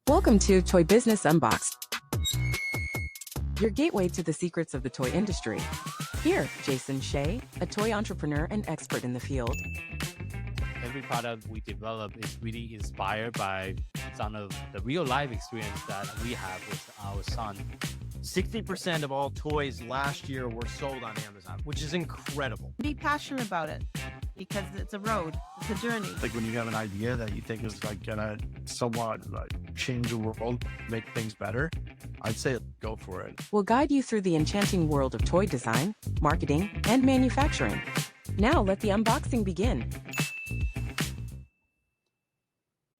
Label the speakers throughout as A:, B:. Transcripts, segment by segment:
A: Welcome to Toy Business Unboxed, your gateway to the secrets of the toy industry. Here, Jason Shea, a toy entrepreneur and expert in the field.
B: Every product we develop is really inspired by some of the real life experience that we have with our son.
C: 60% of all toys last year were sold on Amazon, which is incredible.
D: Be passionate about it because it's a road, it's a journey.
E: Like when you have an idea that you think is like gonna somewhat like change the world, make things better, I'd say go for it.
A: We'll guide you through the enchanting world of toy design, marketing, and manufacturing. Now let the unboxing begin.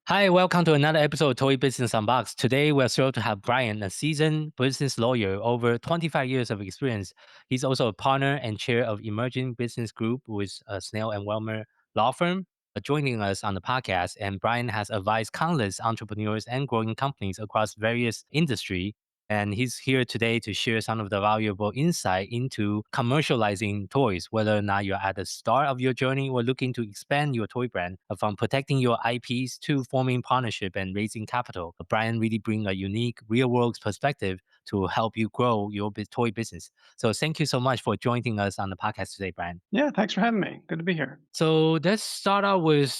B: Hi, welcome to another episode of Toy Business Unboxed. Today, we're thrilled to have Brian, a seasoned business lawyer, over 25 years of experience. He's also a partner and chair of Emerging Business Group with Snell and Welmer Law Firm, joining us on the podcast. And Brian has advised countless entrepreneurs and growing companies across various industries. And he's here today to share some of the valuable insight into commercializing toys, whether or not you're at the start of your journey or looking to expand your toy brand, from protecting your IPs to forming partnership and raising capital. Brian really brings a unique real-world perspective to help you grow your toy business. So thank you so much for joining us on the podcast today, Brian.
F: Yeah, thanks for having me. Good to be here.
B: So let's start out with,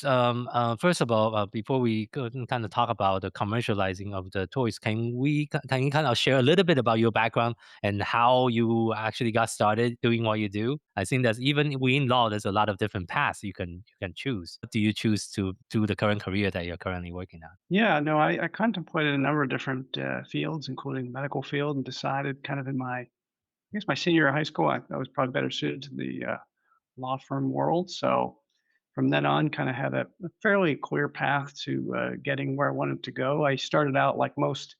B: first of all, before we go and kind of talk about the commercializing of the toys, can you kind of share a little bit about your background and how you actually got started doing what you do? I think that even within law, there's a lot of different paths you can choose. What do you choose to do the current career that you're currently working on?
F: Yeah, no, I contemplated a number of different fields, including the medical field, and decided kind of in my senior year of high school, I was probably better suited to the law firm world. So from then on, kind of had a fairly clear path to getting where I wanted to go. I started out like most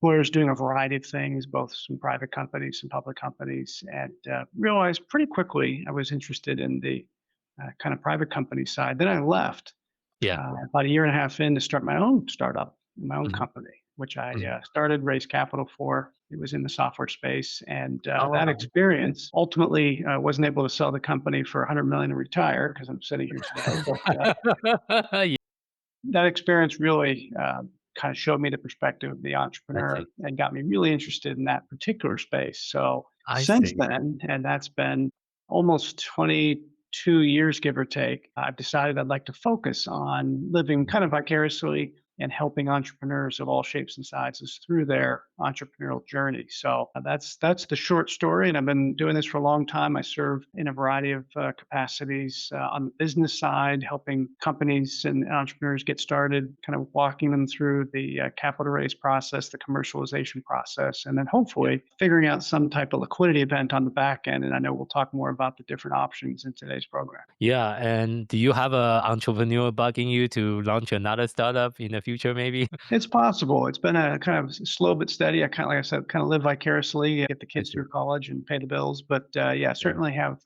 F: lawyers doing a variety of things, both some private companies, some public companies, and realized pretty quickly I was interested in the kind of private company side. Then I left about a year and a half in to start my own startup, my own company, which I started, raised capital for. It was in the software space, and that experience ultimately wasn't able to sell the company for $100 million and retire because I'm sitting here today. But, that experience really kind of showed me the perspective of the entrepreneur and got me really interested in that particular space. So since then, and that's been almost 22 years, give or take, I've decided I'd like to focus on living kind of vicariously and helping entrepreneurs of all shapes and sizes through their entrepreneurial journey. So that's the short story, and I've been doing this for a long time. I serve in a variety of capacities on the business side, helping companies and entrepreneurs get started, kind of walking them through the capital raise process, the commercialization process, and then hopefully figuring out some type of liquidity event on the back end. And I know we'll talk more about the different options in today's program.
B: Yeah, and do you have an entrepreneur bugging you to launch another startup in the future, maybe?
F: It's possible. It's been a kind of slow but steady. I kind of, like I said, kind of live vicariously, get the kids through college and pay the bills. But certainly have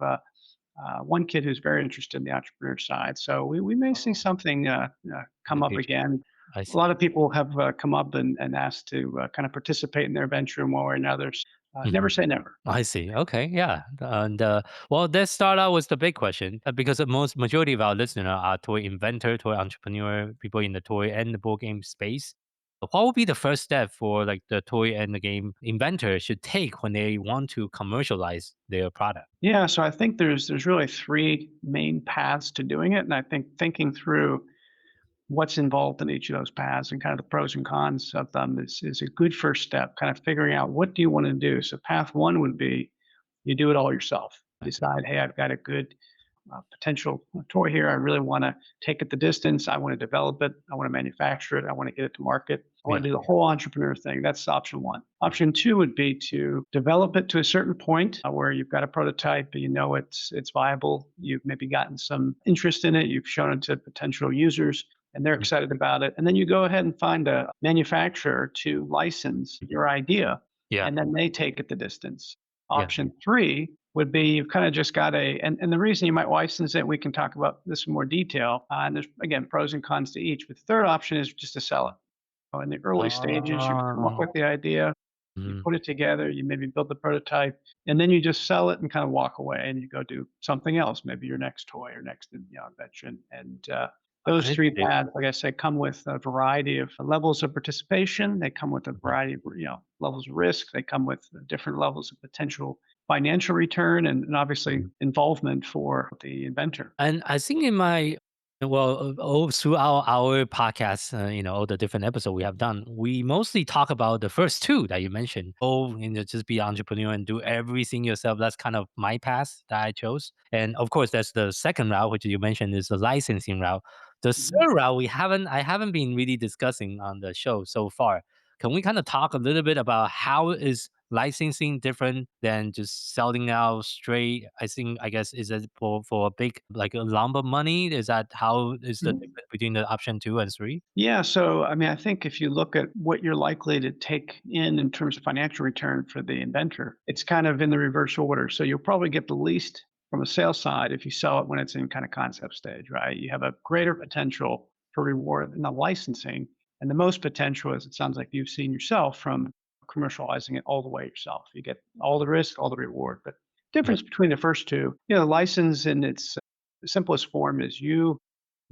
F: one kid who's very interested in the entrepreneur side. So we may see something come up again. A lot of people have come up and asked to kind of participate in their venture in one way or another. Never say never.
B: I see. Okay. Yeah. And well, let's start out with the big question because the majority of our listeners are toy inventor, toy entrepreneur, people in the toy and the board game space. What would be the first step for like the toy and the game inventor should take when they want to commercialize their product?
F: Yeah. So I think there's really three main paths to doing it, and I think thinking through what's involved in each of those paths and kind of the pros and cons of them is a good first step, kind of figuring out what do you want to do. So path one would be you do it all yourself. Decide, hey, I've got a good potential toy here. I really want to take it the distance. I want to develop it. I want to manufacture it. I want to get it to market. I want to do the whole entrepreneur thing. That's option one. Option two would be to develop it to a certain point where you've got a prototype, you know it's viable. You've maybe gotten some interest in it. You've shown it to potential users, and they're excited about it. And then you go ahead and find a manufacturer to license your idea, and then they take it the distance. Option three would be you've kind of just got and the reason you might license it, we can talk about this in more detail. And there's, again, pros and cons to each. But the third option is just to sell it. In the early stages, you come up with the idea, you put it together, you maybe build the prototype, and then you just sell it and kind of walk away and you go do something else, maybe your next toy or next invention. And Those
B: I
F: 3
B: see.
F: paths, like I said, come with a variety of levels of participation. They come with a
B: Mhm.
F: variety of, levels of risk. They come with different levels of potential financial return and obviously
B: Mhm.
F: involvement for the inventor.
B: And I think in my well, all throughout our podcast, all the different episodes we have done, we mostly talk about the first two that you mentioned. Oh, just be an entrepreneur and do everything yourself. That's kind of my path that I chose. And of course, that's the second route, which you mentioned is the licensing route. The
F: Mhm.
B: third route I haven't been really discussing on the show so far. Can we kind of talk a little bit about how is licensing different than just selling out straight? I guess is it for a big like a lump of money? Is that how is the
F: Mhm.
B: difference between the option 2 and 3?
F: Yeah, so I mean, I think if you look at what you're likely to take in terms of financial return for the inventor, it's kind of in the reverse order. So you'll probably get the least from a sales side if you sell it when it's in kind of concept stage, right? You have a greater potential for reward in the licensing, and the most potential, as it sounds like you've seen yourself, from commercializing it all the way yourself. You get all the risk, all the reward. But
B: Yeah.
F: difference between the first two, the license in its simplest form is you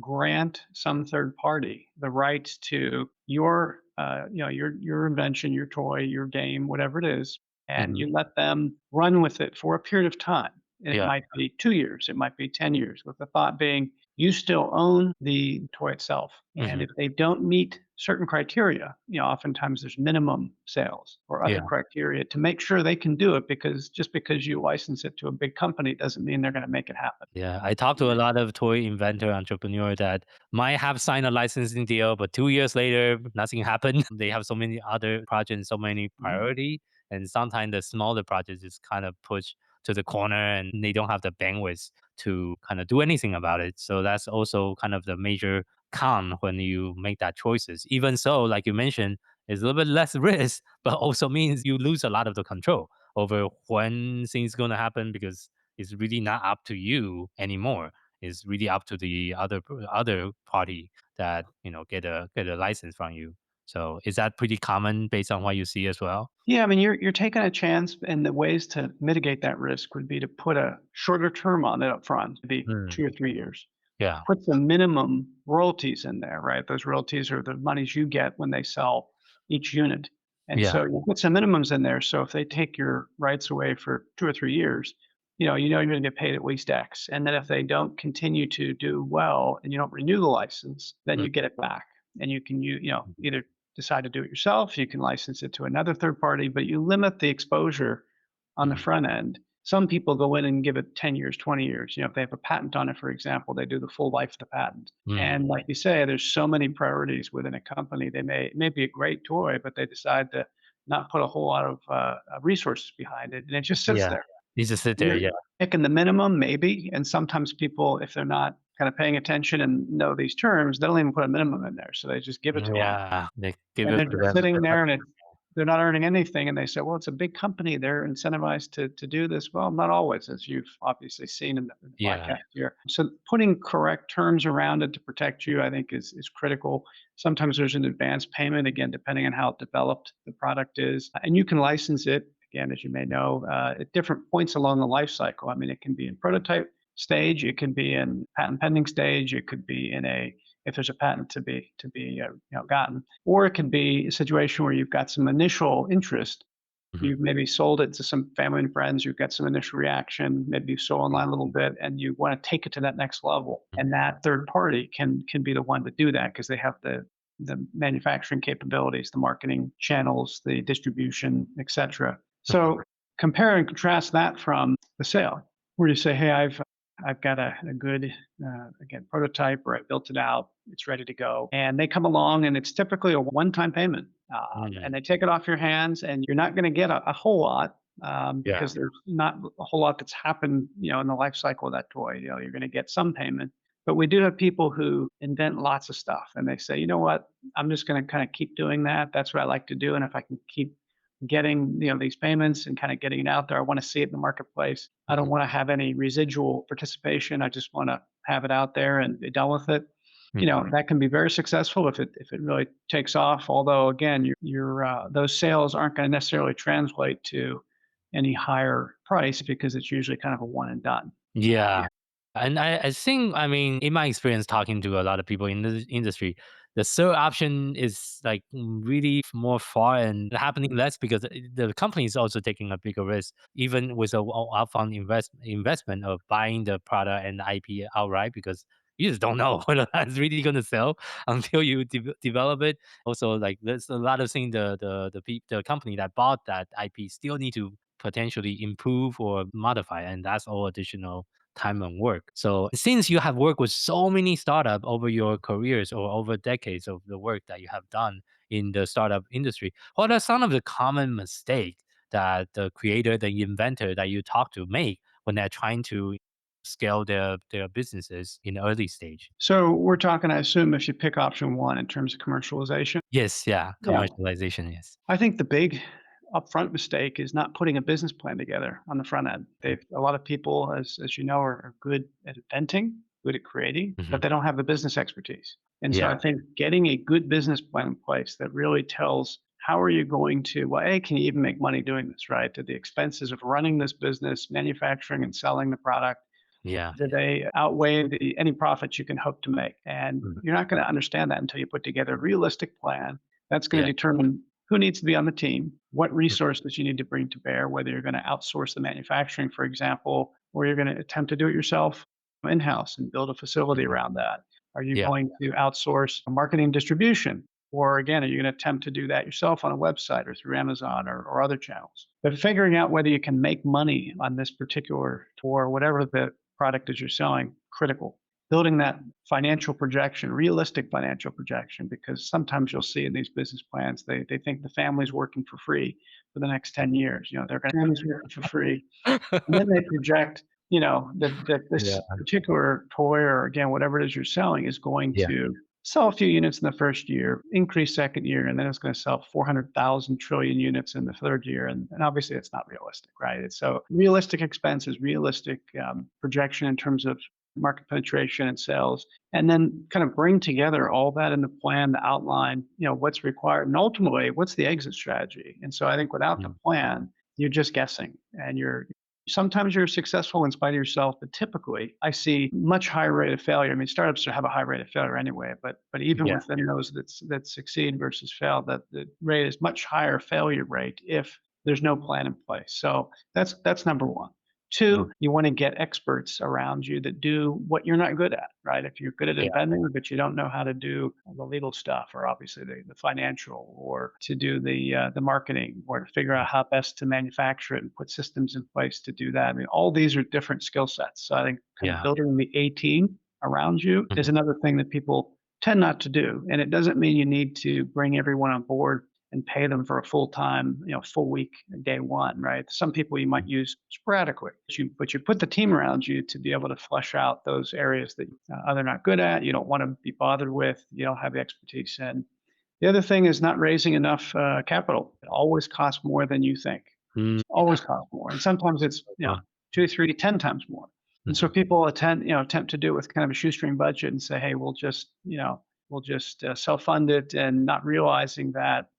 F: grant some third party the rights to your invention, your toy, your game, whatever it is, and
B: Mhm.
F: you let them run with it for a period of time. And it
B: Yeah.
F: might be 2 years, it might be 10 years, with the thought being you still own the toy itself. And
B: Mhm.
F: if they don't meet certain criteria, oftentimes there's minimum sales or other
B: Yeah.
F: criteria to make sure they can do it, because just because you license it to a big company doesn't mean they're going to make it happen.
B: Yeah, I talked to a lot of toy inventor entrepreneur that might have signed a licensing deal, but 2 years later, nothing happened. They have so many other projects, so many
F: Mhm.
B: priority, and sometimes the smaller projects is kind of pushed to the corner, and they don't have the bandwidth to kind of do anything about it. So that's also kind of the major con when you make that choices. Even so, like you mentioned, it's a little bit less risk, but also means you lose a lot of the control over when things going to happen because it's really not up to you anymore. It's really up to the other party that get a license from you. So is that pretty common based on what you see as well?
F: Yeah, I mean, you're taking a chance, and the ways to mitigate that risk would be to put a shorter term on it up front, to be
B: Mm,
F: 2 or 3 years.
B: yeah,
F: Put some minimum royalties in there, right? Those royalties are the monies you get when they sell each unit. And
B: yeah,
F: so you put some minimums in there. So if they take your rights away for 2 or 3 years, you're going to get paid at least X. And then if they don't continue to do well and you don't renew the license, then
B: mm,
F: you get it back. And you can either decide to do it yourself, you can license it to another third party, but you limit the exposure on the
B: mm,
F: front end. Some people go in and give it 10 years, 20 years. If they have a patent on it, for example, they do the full life of the patent.
B: mm,
F: And like you say, there's so many priorities within a company. It may be a great toy, but they decide to not put a whole lot of resources behind it, and it just sits
B: yeah.
F: there.
B: You just sit there,
F: You're
B: yeah,
F: picking the minimum, maybe, and sometimes people, if they're not kind of paying attention and know these terms, they don't even put a minimum in there, so they just give it to them.
B: yeah. They give
F: And
B: it
F: they're
B: to
F: just
B: them.
F: sitting there, and they're not earning anything, and they say, "Well, it's a big company, they're incentivized to do this." Well, not always, as you've obviously seen in the
B: Yeah,
F: podcast here. So putting correct terms around it to protect you, I think, is critical. Sometimes there's an advance payment, again, depending on how developed the product is, and you can license it, again, as you may know, at different points along the life cycle. I mean, it can be in prototype stage, it can be in patent pending stage, it could be in a if there's a patent to be gotten, or it could be a situation where you've got some initial interest.
B: mhm,
F: You've maybe sold it to some family and friends. You've got some initial reaction. Maybe you've sold online a little bit, and you want to take it to that next level. And that third party can be the one to do that because they have the manufacturing capabilities, the marketing channels, the distribution, etc.
B: mhm,
F: So compare and contrast that from the sale, where you say, "Hey, I've got a good again prototype, or I built it out, it's ready to go," and they come along, and it's typically a one-time payment, and
B: mm,
F: they take it off your hands, and you're not going to get a whole lot,
B: yeah,
F: because there's not a whole lot that's happened, in the life cycle of that toy. You're going to get some payment, but we do have people who invent lots of stuff, and they say, "You know what? I'm just going to kind of keep doing that. That's what I like to do, and if I can keep getting these payments and kind of getting it out there, I want to see it in the marketplace. I don't
B: mhm,
F: want to have any residual participation. I just want to have it out there and be done with it."
B: mhm.
F: That can be very successful if it really takes off. Although again, those sales aren't going to necessarily translate to any higher price, because it's usually kind of a one and done.
B: Yeah. And I think, I mean, in my experience talking to a lot of people in the industry, the third option is like really more far and happening less because the company is also taking a bigger risk, even with a upfront investment of buying the product and the IP outright, because you just don't know whether that's really going to sell until you develop it. Also, like there's a lot of things the company that bought that IP still need to potentially improve or modify, and that's all additional time and work. So since you have worked with so many startup over your careers or over decades of the work that you have done in the startup industry, what are some of the common mistakes that the creator, the inventor that you talk to make when they're trying to scale their businesses in the early stage?
F: So we're talking, I assume, if you pick option one in terms of commercialization.
B: Yes, yeah,
F: Yeah.
B: commercialization, yes.
F: I think the big upfront mistake is not putting a business plan together on the front end. A lot of people, as you know, are good at inventing, good at creating,
B: Hmm.
F: but they don't have the business expertise. And so
B: Yeah,
F: I think getting a good business plan in place that really tells how are you going to, well, A, can you even make money doing this, right? Do the expenses of running this business, manufacturing and selling the product,
B: yeah.
F: do they outweigh any profits you can hope to make? And
B: Mhm.
F: you're not going to understand that until you put together a realistic plan that's going
B: Yeah.
F: to determine who needs to be on the team, what
B: Mm.
F: resources you need to bring to bear, whether you're going to outsource the manufacturing, for example, or you're going to attempt to do it yourself in house and build a facility
B: Mhm.
F: around that. Are you
B: Yeah.
F: going to outsource marketing and distribution? Or again, are you going to attempt to do that yourself on a website or through Amazon or other channels? But figuring out whether you can make money on this particular or whatever the product that you're selling, critical. Building that financial projection, realistic financial projection, because sometimes you'll see in these business plans, they think the family's working for free for the next 10 years. They're going to family's working for free. And then they project, that
B: Yeah.
F: this particular toy or again, whatever it is you're selling is going
B: Yeah.
F: to sell a few units in the first year, increase second year, and then it's going to sell 400,000 trillion units in the third year. And obviously it's not realistic, right? It's so realistic expenses, realistic projection in terms of market penetration and sales, and then kind of bring together all that in the plan, the outline, what's required, and ultimately what's the exit strategy. And so I think without the
B: Mm.
F: plan, you're just guessing and you're sometimes you're successful in spite of yourself, but typically I see much higher rate of failure. I mean, startups have a high rate of failure anyway, but even
B: Yeah.
F: within those that succeed versus fail, that the rate is much higher failure rate if there's no plan in place. So that's number one.
B: Mm.
F: Two, you want to get experts around you that do what you're not good at, right? If you're good at
B: Yeah.
F: inventing, but you don't know how to do the legal stuff, or obviously the financial, or to do the marketing, or to figure out how best to manufacture it and put systems in place to do that. I mean, all these are different skill sets. So I think kind of
B: Yeah.
F: building the A team around you
B: Mhm.
F: is another thing that people tend not to do. And it doesn't mean you need to bring everyone on board and pay them for a full time, full week day one, right? Some people you might use sporadically, but you put the team around you to be able to flesh out those areas that they're not good at, you don't want to be bothered with, you don't have the expertise in. The other thing is not raising enough capital. It always costs more than you think.
B: Mm.
F: Always costs more, and sometimes it's
B: Uh,
F: 2, 3, 10 times more. And so
B: mhm.
F: people attempt to do it with kind of a shoestring budget and say, hey, we'll just self fund it, and not realizing that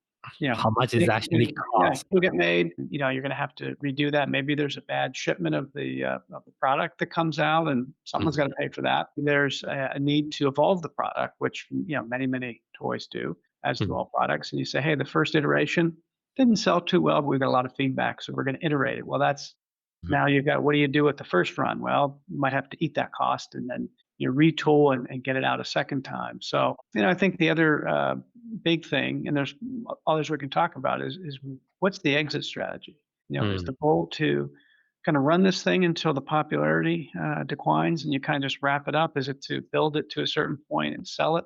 B: How much is actually
F: yeah,
B: cost?
F: you'll get made. You're going to have to redo that. Maybe there's a bad shipment of the product that comes out, and someone's
B: Mhm.
F: got to pay for that. There's a need to evolve the product, which many toys do, as do
B: Mhm.
F: all products. And you say, hey, the first iteration didn't sell too well, but we got a lot of feedback, so we're going to iterate it. Well, that's
B: Mhm.
F: now you've got, what do you do with the first run? Well, you might have to eat that cost and then retool and get it out a second time. So, I think the other big thing, and there's others we can talk about, is what's the exit strategy? Is
B: Mm.
F: the goal to kind of run this thing until the popularity declines and you kind of just wrap it up? Is it to build it to a certain point and sell it?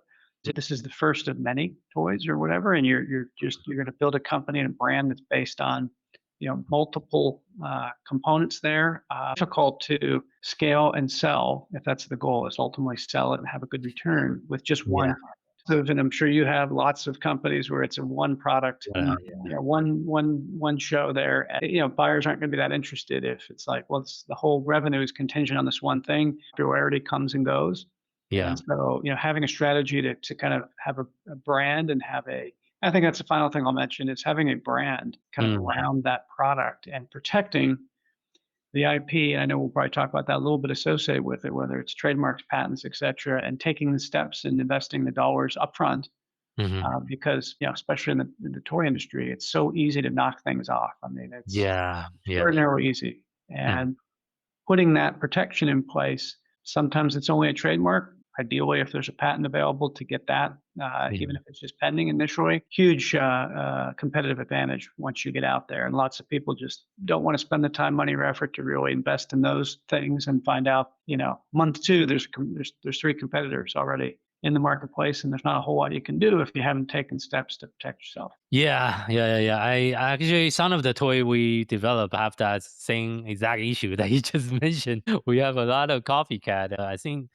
F: This is the first of many toys or whatever, and you're going to build a company and a brand that's based on multiple components there. Difficult to scale and sell if that's the goal, is ultimately sell it and have a good return with just
B: Yeah.
F: one. So, and I'm sure you have lots of companies where it's a one product,
B: Yeah.
F: one show there. Buyers aren't going to be that interested if it's like, well, the whole revenue is contingent on this one thing. Popularity comes and goes.
B: Yeah.
F: And so, having a strategy to kind of have a brand and I think that's the final thing I'll mention, is having a brand kind of
B: Mm.
F: around that product and protecting the IP, and I know we'll probably talk about that a little bit associated with it, whether it's trademarks, patents, et cetera, and taking the steps and investing the dollars upfront,
B: Hmm.
F: because, especially in the toy industry, it's so easy to knock things off. I mean, it's
B: Yeah, yeah.
F: extraordinarily easy.
B: Mm,
F: And putting that protection in place, sometimes it's only a trademark. Ideally, if there's a patent available to get that, even
B: mhm.
F: if it's just pending initially, huge competitive advantage once you get out there. And lots of people just don't want to spend the time, money, or effort to really invest in those things and find out, month two, there's three competitors already in the marketplace, and there's not a whole lot you can do if you haven't taken steps to protect yourself.
B: Yeah, yeah, yeah, yeah. I actually, some of the toy we develop have that same exact issue that you just mentioned. We have a lot of copycat. I think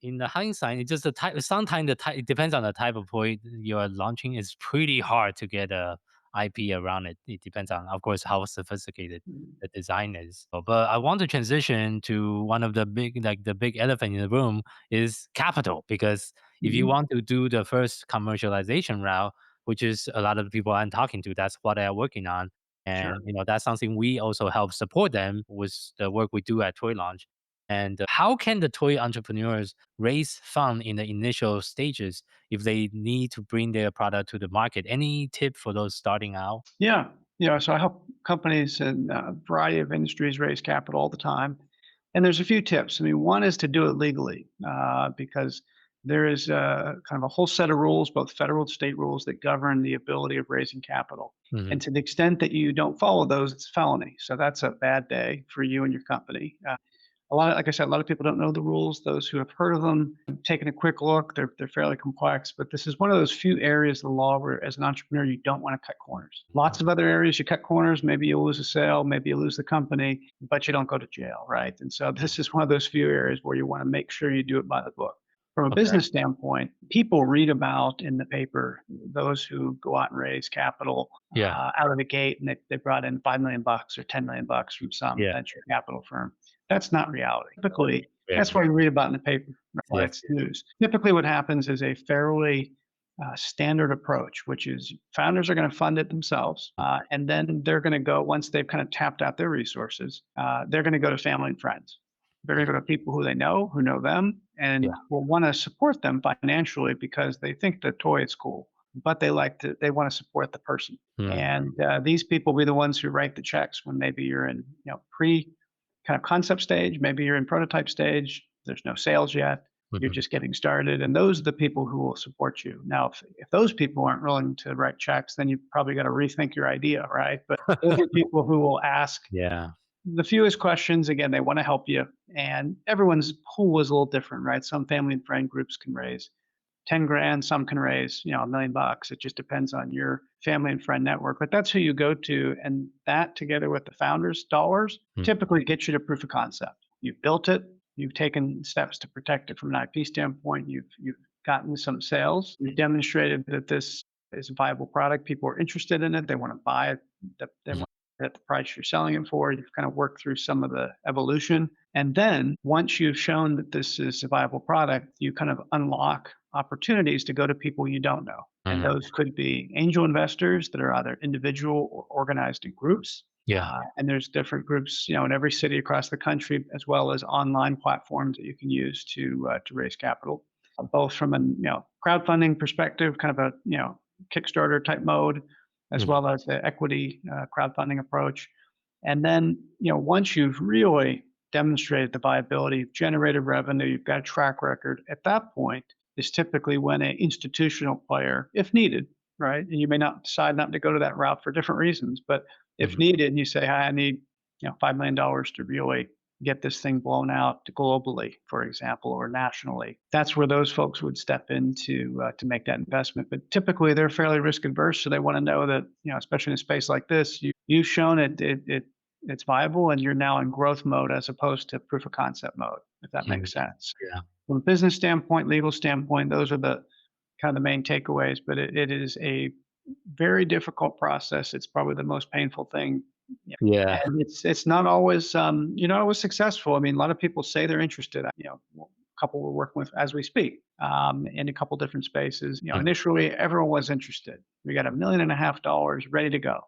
B: in the hindsight, it's just the type. Sometimes the type, it depends on the type of toy you're launching. It's pretty hard to get a IP around it. It depends on, of course, how sophisticated the design is. But I want to transition to one of the big, like the big elephant in the room is capital, because if you
F: Mhm.
B: want to do the first commercialization route, which is a lot of the people I'm talking to, that's what they are working on.
F: Sure.
B: And that's something we also help support them with the work we do at Toy Launch. And how can the toy entrepreneurs raise fund in the initial stages if they need to bring their product to the market? Any tip for those starting out?
F: Yeah. So I help companies in a variety of industries raise capital all the time. And there's a few tips. I mean, one is to do it legally, because there is kind of a whole set of rules, both federal and state rules, that govern the ability of raising capital.
B: Hmm.
F: And to the extent that you don't follow those, it's a felony. So that's a bad day for you and your company. Like I said, a lot of people don't know the rules. Those who have heard of them, have taken a quick look, they're fairly complex. But this is one of those few areas of the law where, as an entrepreneur, you don't want to cut corners. Lots of other areas you cut corners. Maybe you lose a sale, maybe you lose the company, but you don't go to jail, right? And so this is one of those few areas where you want to make sure you do it by the book. From a
B: Okay.
F: business standpoint, people read about in the paper those who go out and raise capital
B: Yeah.
F: out of the gate, and they brought in $5 million or $10 million from some
B: Yeah.
F: venture capital firm. That's not reality. Typically,
B: Very
F: that's what you read about in the paper, why
B: yes.
F: it's news. Typically, what happens is a fairly standard approach, which is founders are going to fund it themselves, and then they're going to go, once they've kind of tapped out their resources, they're going to go to family and friends. They're going to go to people who they know, who know them,
B: Yeah.
F: and will want to support them financially because they think the toy is cool, but they want to support the person.
B: Mm.
F: And these people will be the ones who write the checks when maybe you're in, pre kind of concept stage, maybe you're in prototype stage, there's no sales yet, you're
B: Mhm.
F: just getting started, and those are the people who will support you. Now, if those people aren't willing to write checks, then you've probably got to rethink your idea, right? But those are people who will ask
B: Yeah.
F: the fewest questions. Again, they want to help you, and everyone's pool is a little different, right? Some family and friend groups can raise 10 grand, some can raise, $1 million. It just depends on your family and friend network. But that's who you go to. And that, together with the founders' dollars,
B: Mm.
F: typically gets you to proof of concept. You've built it, you've taken steps to protect it from an IP standpoint, you've gotten some sales, you've demonstrated that this is a viable product. People are interested in it, they want to buy it, they want it at the price you're selling it for. You've kind of worked through some of the evolution. And then once you've shown that this is a viable product, you kind of unlock opportunities to go to people you don't know. And
B: Mhm.
F: those could be angel investors that are either individual or organized in groups.
B: Yeah.
F: And there's different groups, in every city across the country, as well as online platforms that you can use to raise capital, both from a crowdfunding perspective, kind of a Kickstarter type mode, as
B: Mhm.
F: well as the equity crowdfunding approach. And then once you've really demonstrated the viability, you've generated revenue, you've got a track record. At that point is typically when an institutional player, if needed, right? And you may not decide not to go to that route for different reasons, but if
B: Mhm.
F: needed, and you say, "Hi, I need $5 million to really get this thing blown out globally, for example, or nationally." That's where those folks would step in to make that investment. But typically, they're fairly risk adverse, so they want to know that especially in a space like this, you've shown it's viable, and you're now in growth mode as opposed to proof of concept mode, if that
B: Mhm.
F: makes sense.
B: Yeah.
F: From a business standpoint, legal standpoint, those are the kind of the main takeaways. But it is a very difficult process. It's probably the most painful thing. Yeah.
B: Yeah.
F: And it's not always you're not always successful. I mean, a lot of people say they're interested. A couple we're working with as we speak, in a couple different spaces.
B: Mhm.
F: Initially everyone was interested. We got $1.5 million ready to go.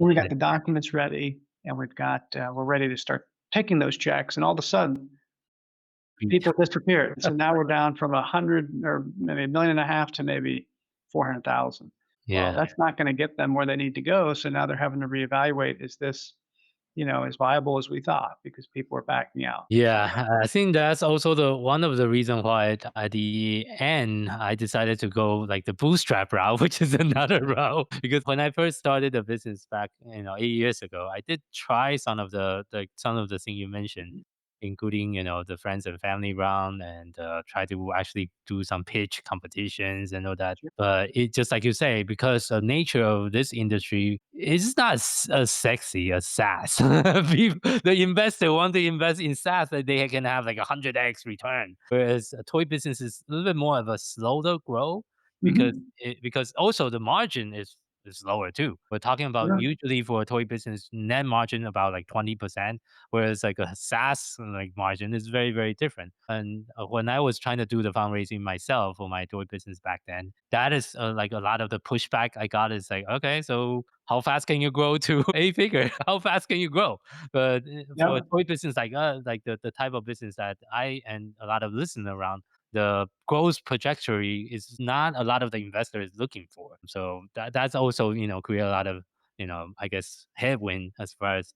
F: We got the documents ready, and we're ready to start taking those checks, and all of a sudden
B: Beat.
F: people disappeared. So now we're down from 100 or maybe 1.5 million to maybe 400,000. Well,
B: Yeah.
F: that's not going to get them where they need to go. So now they're having to reevaluate: is this, as viable as we thought? Because people are backing out.
B: Yeah, I think that's also the one of the reason why at the end I decided to go like the bootstrap route, which is another route. Because when I first started the business back, 8 years ago, I did try some of the things you mentioned, including the friends and family round, and try to actually do some pitch competitions and all that. But it just like you say, because the nature of this industry is not as sexy as SaaS. The investor want to invest in SaaS that they can have like 100x return, whereas a toy business is a little bit more of a slower grow because
F: Mhm.
B: because also the margin is lower too. We're talking about
F: Yeah.
B: usually for a toy business net margin about like 20%, whereas like a SaaS like margin is very very different. And when I was trying to do the fundraising myself for my toy business back then, that is like a lot of the pushback I got is like, okay, so how fast can you grow to a figure? How fast can you grow? But for a
F: Yeah.
B: toy business like the type of business that I and a lot of listeners around, the growth trajectory is not a lot of the investors looking for. So that's also create a lot of I guess headwind as far as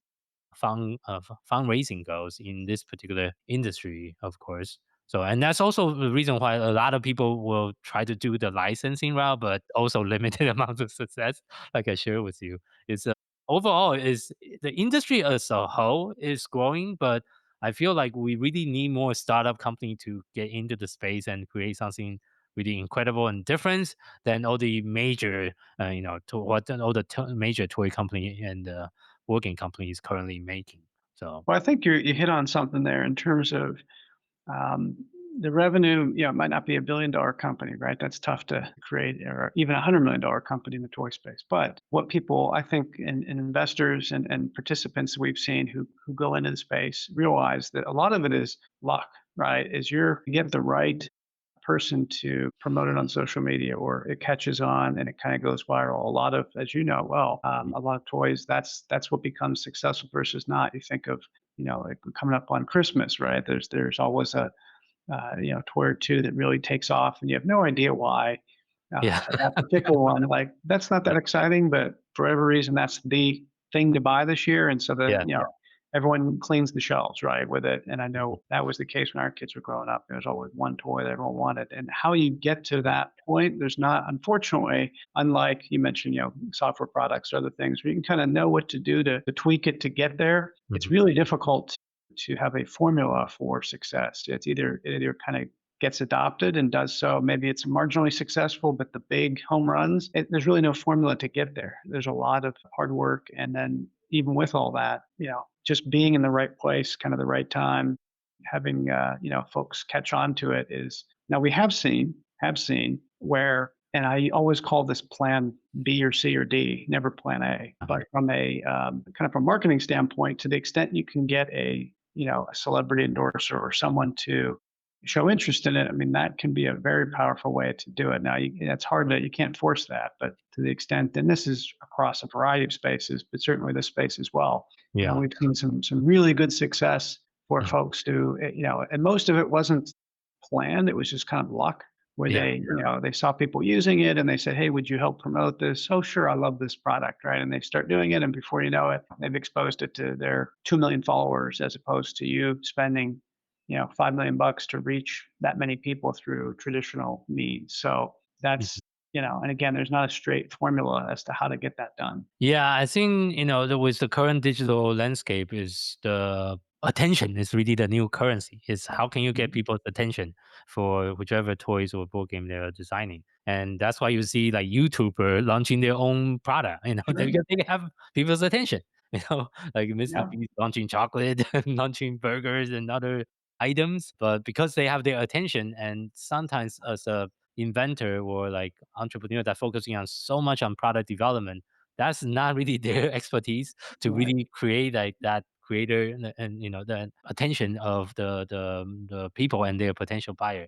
B: fundraising goes in this particular industry, of course. So, and that's also the reason why a lot of people will try to do the licensing route, but also limited amounts of success, like I shared with you. It's overall is the industry as a whole is growing, but I feel like we really need more startup company to get into the space and create something really incredible and different than all the major, to what all the major toy company and working companies currently making. So
F: Well, I think you hit on something there in terms of um, the revenue. It might not be $1 billion company, right? That's tough to create, or even $100 million company in the toy space. But what people, I think, and investors and participants we've seen who go into the space realize that a lot of it is luck, right? Is you get the right person to promote it on social media, or it catches on and it kind of goes viral. A lot of, as you know well, a lot of toys, that's what becomes successful versus not. You think of, like coming up on Christmas, right? There's always a toy or two that really takes off, and you have no idea why.
B: yeah,
F: That particular one, like, that's not that exciting, but for whatever reason, that's the thing to buy this year, and so that,
B: yeah,
F: everyone cleans the shelves, right, with it, and I
B: mhm,
F: know that was the case when our kids were growing up. There was always one toy that everyone wanted, and how you get to that point, there's not, unfortunately, unlike you mentioned, software products or other things where you can kinda know what to do to tweak it to get there. It's
B: mhm,
F: really difficult to have a formula for success. It either kinda gets adopted and does so. Maybe it's marginally successful, but the big home runs, there's really no formula to get there. There's a lot of hard work. And then, even with all that, just being in the right place, kind of the right time, having, folks catch on to it is, now we have seen where, and I always call this plan B or C or D, never plan A.
B: uh-huh,
F: But from a kind of a marketing standpoint, to the extent you can get a celebrity endorser or someone to show interest in it, I mean, that can be a very powerful way to do it. Now, it's hard that you can't force that, but to the extent, and this is across a variety of spaces, but certainly this space as well,
B: yeah,
F: we've seen some really good success for
B: mhm,
F: folks who, and most of it wasn't planned; it was just kind of luck, where
B: yeah,
F: they saw people using it and they said, "Hey, would you help promote this?" "Oh, sure, I love this product," right? And they start doing it, and before you know it, they've exposed it to their 2 million followers, as opposed to you spending 5 million bucks to reach that many people through traditional means. So
B: mhm.
F: that's, and again, there's not a straight formula as to how to get that done.
B: Yeah, I think with the current digital landscape, is the attention is really the new currency. Is how can you get
F: Mhm.
B: people's attention for whichever toys or board game they're designing, and that's why you see like YouTuber launching their own product.
F: Sure.
B: Because they have people's attention. Like Mr.
F: Yeah.
B: Beast launching chocolate, launching burgers and other items, but because they have their attention, and sometimes as a inventor or like entrepreneur that focusing on so much on product development, that's not really their expertise to
F: Right.
B: really create like that creator and the attention of the people and their potential buyer.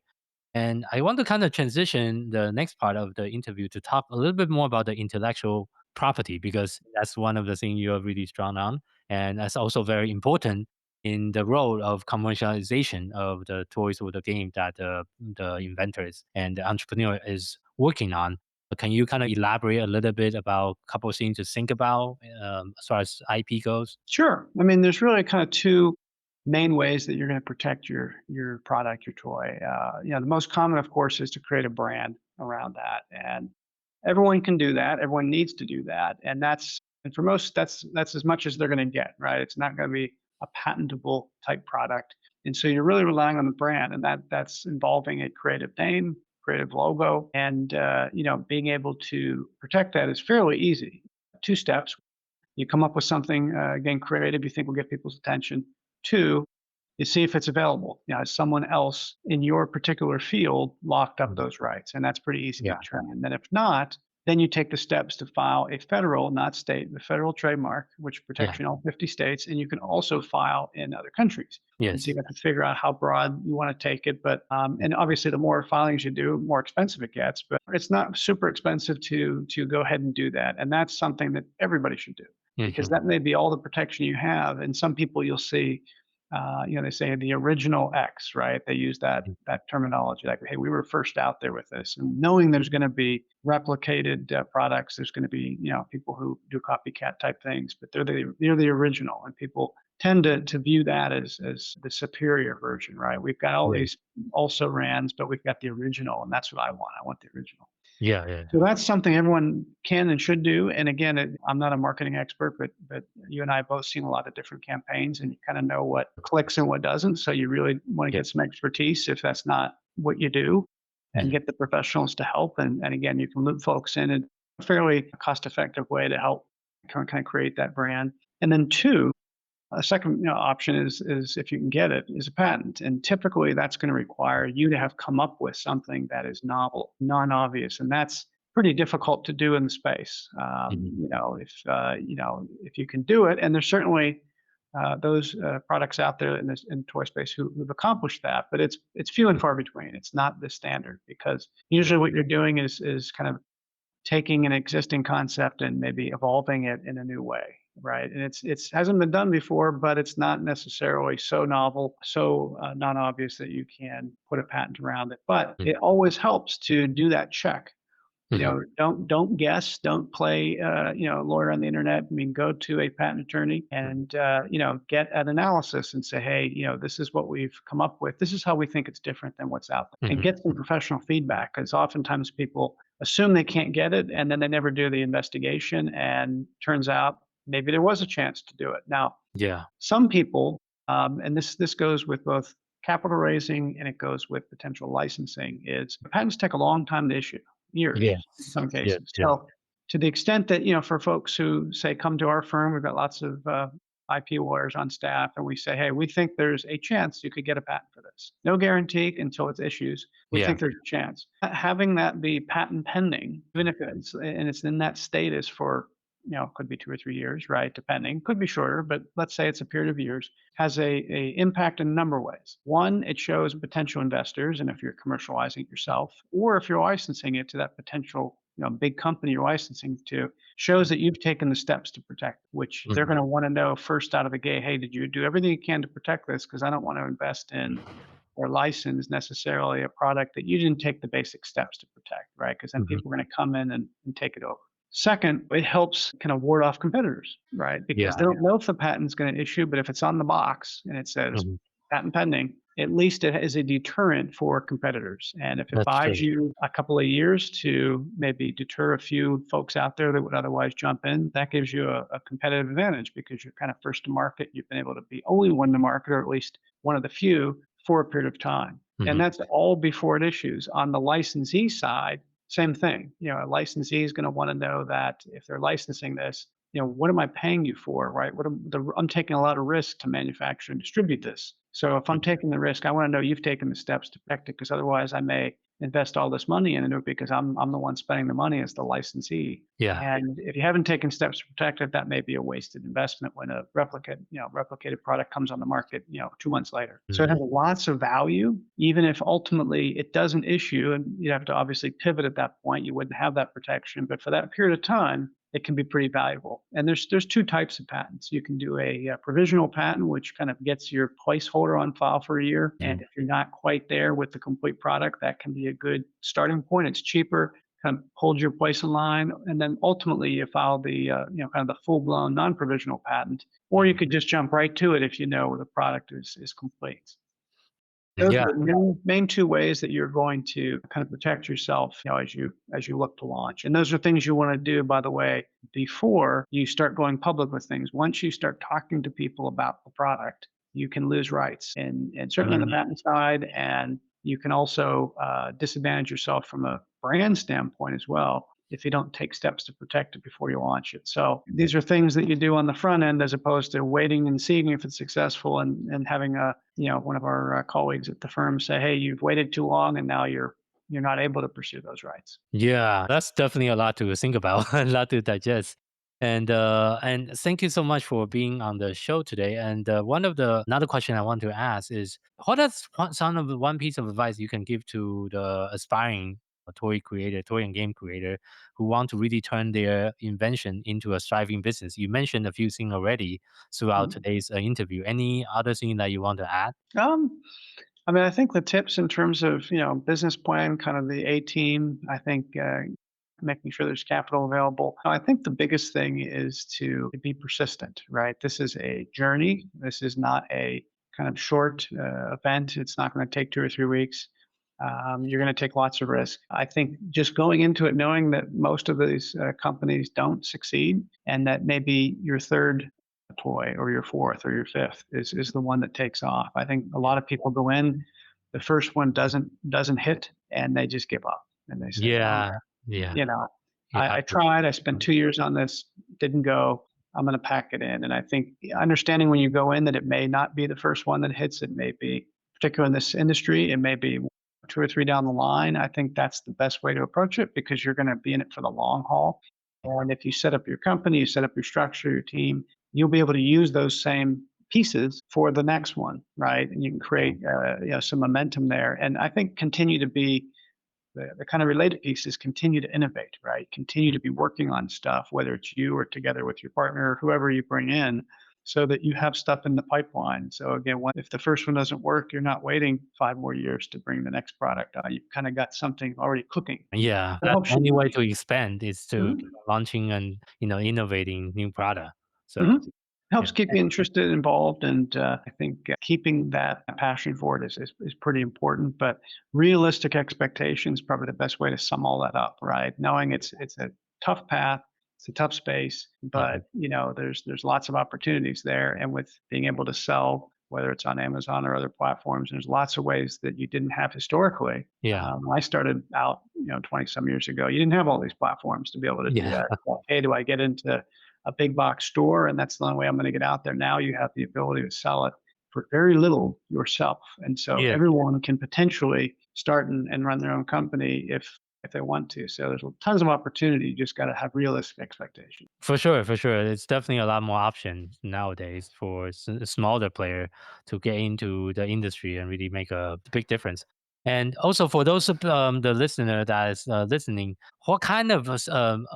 B: And I want to kind of transition the next part of the interview to talk a little bit more about the intellectual property, because that's one of the things you're really strong on, and that's also very important in the role of commercialization of the toys or the game that the inventors and the entrepreneur is working on. Can you kind of elaborate a little bit about a couple of things to think about as far as IP goes?
F: Sure. I mean, there's really kind of two main ways that you're going to protect your product, your toy. The most common, of course, is to create a brand around that, and everyone can do that. Everyone needs to do that, and for most, that's as much as they're going to get, right? It's not going to be a patentable type product, and so you're really relying on the brand, and that's involving a creative name, creative logo, and being able to protect that is fairly easy. Two steps. You come up with something, again, creative you think will get people's attention. Two, you see if it's available. Has someone else in your particular field locked up those rights? And that's pretty easy to
B: Yeah.
F: determine. And then if not, then you take the steps to file a federal, not state, the federal trademark, which protects
B: Yeah.
F: you in all 50 states. And you can also file in other countries. And so
B: Yes.
F: you have to figure out how broad you want to take it. But and obviously, the more filings you do, more expensive it gets. But it's not super expensive to go ahead and do that. And that's something that everybody should do because
B: Mhm.
F: that may be all the protection you have. And some people you'll see, they say the original X, right? They use that terminology, like, hey, we were first out there with this, and knowing there's going to be replicated products, there's going to be people who do copycat type things, but they're the original, and people tend to view that as the superior version, right? We've got all
B: Yeah.
F: these also rans, but we've got the original, and that's what I want. I want the original.
B: Yeah. Yeah.
F: So that's something everyone can and should do. And again, I'm not a marketing expert, but you and I have both seen a lot of different campaigns, and you kind of know what clicks and what doesn't. So you really want to
B: Yeah.
F: get some expertise if that's not what you do, and
B: Mhm.
F: get the professionals to help. And again, you can loop folks in a fairly cost-effective way to help kind of create that brand. And then two, a second option is if you can get it, is a patent. And typically that's going to require you to have come up with something that is novel, non-obvious. And that's pretty difficult to do in the space.
B: Mhm.
F: If you can do it, and there's certainly those products out there in the toy space who've accomplished that, but it's few and far between. It's not the standard because usually what you're doing is kind of taking an existing concept and maybe evolving it in a new way, right? And it's hasn't been done before, but it's not necessarily so novel, so non-obvious that you can put a patent around it. But
B: Mhm.
F: it always helps to do that check.
B: Mhm.
F: Don't guess, don't play lawyer on the internet. I mean, go to a patent attorney and get an analysis and say, hey, this is what we've come up with. This is how we think it's different than what's out there, and
B: Mhm.
F: get some professional feedback, because oftentimes people assume they can't get it, and then they never do the investigation, and turns out maybe there was a chance to do it. Now,
B: Yeah.
F: some people, and this goes with both capital raising and it goes with potential licensing, is patents take a long time to issue, years
B: Yes.
F: in some
B: Yes.
F: cases.
B: Yeah.
F: So to the extent that, for folks who say, come to our firm, we've got lots of IP lawyers on staff, and we say, hey, we think there's a chance you could get a patent for this. No guarantee until it's issues. We
B: Yeah.
F: think there's a chance. Having that be patent pending, even if it's in that status for could be 2 or 3 years, right? Depending, could be shorter, but let's say it's a period of years, has a impact in a number of ways. One, it shows potential investors, and if you're commercializing it yourself, or if you're licensing it to that potential big company you're licensing to, shows that you've taken the steps to protect, which they're
B: Mhm.
F: going to want to know first out of the gate. Hey, did you do everything you can to protect this? Because I don't want to invest in or license necessarily a product that you didn't take the basic steps to protect, right? Because then
B: Mhm.
F: people are going to come in and take it over. Second, it helps kind of ward off competitors, right? Because
B: Yeah.
F: they don't know if the patent's going to issue, but if it's on the box and it says
B: Mhm.
F: patent pending, at least it is a deterrent for competitors. And if it
B: That's
F: buys
B: true.
F: you a couple of years to maybe deter a few folks out there that would otherwise jump in, that gives you a competitive advantage because you're kind of first to market. You've been able to be only one to market, or at least one of the few, for a period of time.
B: Mhm.
F: And that's all before it issues. On the licensee side, same thing. A licensee is going to want to know that if they're licensing this, what am I paying you for, right? I'm taking a lot of risk to manufacture and distribute this. So if I'm taking the risk, I want to know you've taken the steps to protect it, because otherwise I may invest all this money into it because I'm the one spending the money as the licensee.
B: Yeah.
F: And if you haven't taken steps to protect it, that may be a wasted investment when a replicated product comes on the market, 2 months later. So it has lots of value, even if ultimately it doesn't issue, and you'd have to obviously pivot at that point. You wouldn't have that protection, but for that period of time, it can be pretty valuable. And there's two types of patents. You can do a provisional patent, which kind of gets your placeholder on file for a year. And if you're not quite there with the complete product, that can be a good starting point. It's cheaper, kind of holds your place in line, and then ultimately you file the kind of the full-blown non-provisional patent, or you could just jump right to it if you know the product is complete. Those
B: Yeah.
F: are the main two ways that you're going to kind of protect yourself, as you look to launch. And those are things you want to do, by the way, before you start going public with things. Once you start talking to people about the product, you can lose rights, and certainly on the patent side, and you can also disadvantage yourself from a brand standpoint as well if you don't take steps to protect it before you launch it. So these are things that you do on the front end as opposed to waiting and seeing if it's successful and having one of our colleagues at the firm say, hey, you've waited too long and now you're not able to pursue those rights.
B: Yeah, that's definitely a lot to think about, a lot to digest. And thank you so much for being on the show today. And another question I want to ask is, what is one piece of advice you can give to the aspiring toy creator, toy and game creator who want to really turn their invention into a thriving business? You mentioned a few things already throughout today's interview. Any other thing that you want to add?
F: I mean, I think the tips in terms of, business plan, kind of the A team, I think making sure there's capital available. I think the biggest thing is to be persistent, right? This is a journey. This is not a kind of short event. It's not going to take 2 or 3 weeks. You're going to take lots of risk. I think just going into it knowing that most of these companies don't succeed, and that maybe your third toy or your fourth or your fifth is the one that takes off. I think a lot of people go in, the first one doesn't hit, and they just give up and they say,
B: Yeah, yeah,
F: I tried. I spent 2 years on this, didn't go. I'm going to pack it in. And I think understanding when you go in that it may not be the first one that hits, it may be, particularly in this industry, it may be 2 or 3 down the line. I think that's the best way to approach it because you're going to be in it for the long haul. And if you set up your company, you set up your structure, your team, you'll be able to use those same pieces for the next one, right? And you can create some momentum there. And I think continue to be the kind of related pieces, continue to innovate, right? Continue to be working on stuff, whether it's you or together with your partner or whoever you bring in, so that you have stuff in the pipeline. So again, if the first one doesn't work, you're not waiting 5 more years to bring the next product out. You've kind of got something already cooking.
B: yeah.
F: That
B: That's
F: helps
B: the only
F: you.
B: way to expand is to
F: Mhm.
B: keep launching and innovating new product. So
F: Mhm. Helps
B: yeah.
F: keep you interested, involved, and I think keeping that passion for it is pretty important. But realistic expectations probably the best way to sum all that up, right? Knowing it's a tough path, it's a tough space, but there's lots of opportunities there, and with being able to sell, whether it's on Amazon or other platforms, there's lots of ways that you didn't have historically.
B: Yeah.
F: When I started out, 20 some years ago, you didn't have all these platforms to be able to do
B: Yeah.
F: that. Well, hey, do I get into a big box store and that's the only way I'm going to get out there? Now you have the ability to sell it for very little yourself. And so
B: Yeah.
F: everyone can potentially start and run their own company if they want to. So there's tons of opportunity. You just got to have realistic expectations.
B: For sure, for sure. It's definitely a lot more options nowadays for a smaller player to get into the industry and really make a big difference. And also for those of the listener that is listening, what kind of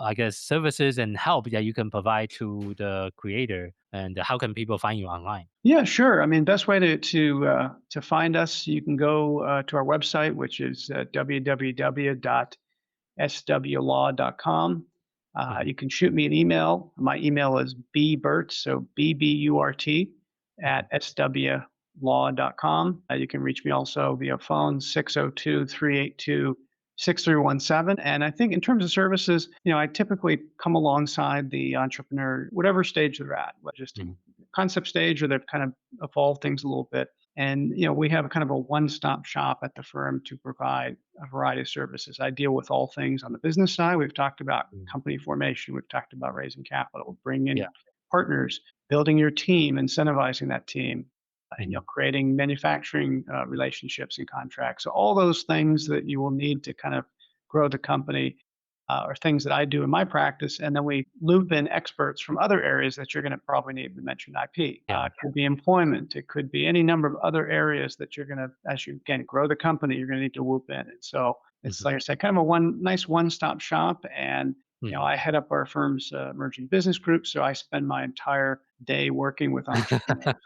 B: I guess services and help that you can provide to the creator, and how can people find you online?
F: Yeah, sure. I mean, best way to find us, you can go to our website, which is www.swlaw.com. You can shoot me an email. My email is bburt, so BBURT at swlaw.com. You can reach me also via phone, 602-382-6317. And I think in terms of services, I typically come alongside the entrepreneur, whatever stage they're at, just a concept stage or they've kind of evolved things a little bit. And, we have kind of a one-stop shop at the firm to provide a variety of services. I deal with all things on the business side. We've talked about company formation. We've talked about raising capital, bringing in partners, building your team, incentivizing that team, creating manufacturing relationships and contracts. So all those things that you will need to kind of grow the company are things that I do in my practice. And then we loop in experts from other areas that you're going to probably need to mention IP. It could be employment. It could be any number of other areas that you're going to, as you again grow the company, you're going to need to loop in. And so it's like I said, kind of a nice one-stop shop. And I head up our firm's emerging business group, so I spend my entire day working with entrepreneurs.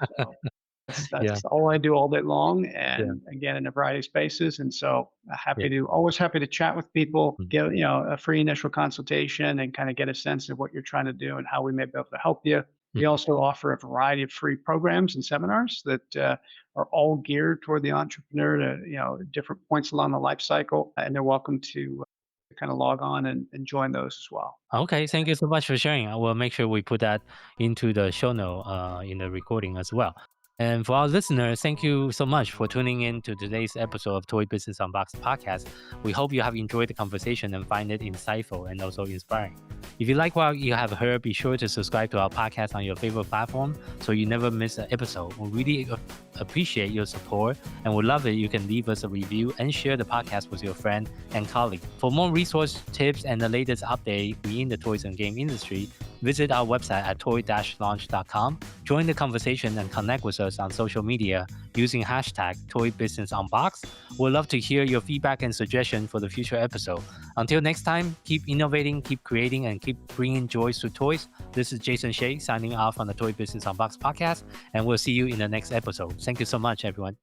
F: So
B: Yeah.
F: that's all I do all day long,
B: Yeah.
F: and again in a variety of spaces. And so
B: Yeah.
F: always happy to chat with people,
B: Mm.
F: get a free initial consultation, and kind of get a sense of what you're trying to do and how we may be able to help you. We
B: Mhm.
F: also offer a variety of free programs and seminars that are all geared toward the entrepreneur to different points along the life cycle, and they're welcome to kind of log on and join those as well.
B: Okay, thank you so much for sharing. I will make sure we put that into the show note in the recording as well. And for our listeners, thank you so much for tuning in to today's episode of Toy Business Unboxed podcast. We hope you have enjoyed the conversation and find it insightful and also inspiring. If you like what you have heard, be sure to subscribe to our podcast on your favorite platform so you never miss an episode. We really appreciate your support and would love it you can leave us a review and share the podcast with your friend and colleague. For more resource tips and the latest update in the toys and game industry, visit our website at toy-launch.com. Join the conversation and connect with us on social media using hashtag ToyBusinessUnboxed. We'd love to hear your feedback and suggestion for the future episode. Until next time, keep innovating, keep creating, and keep bringing joy to toys. This is Jason Shea signing off on the Toy Business Unboxed podcast, and we'll see you in the next episode. Thank you so much, everyone.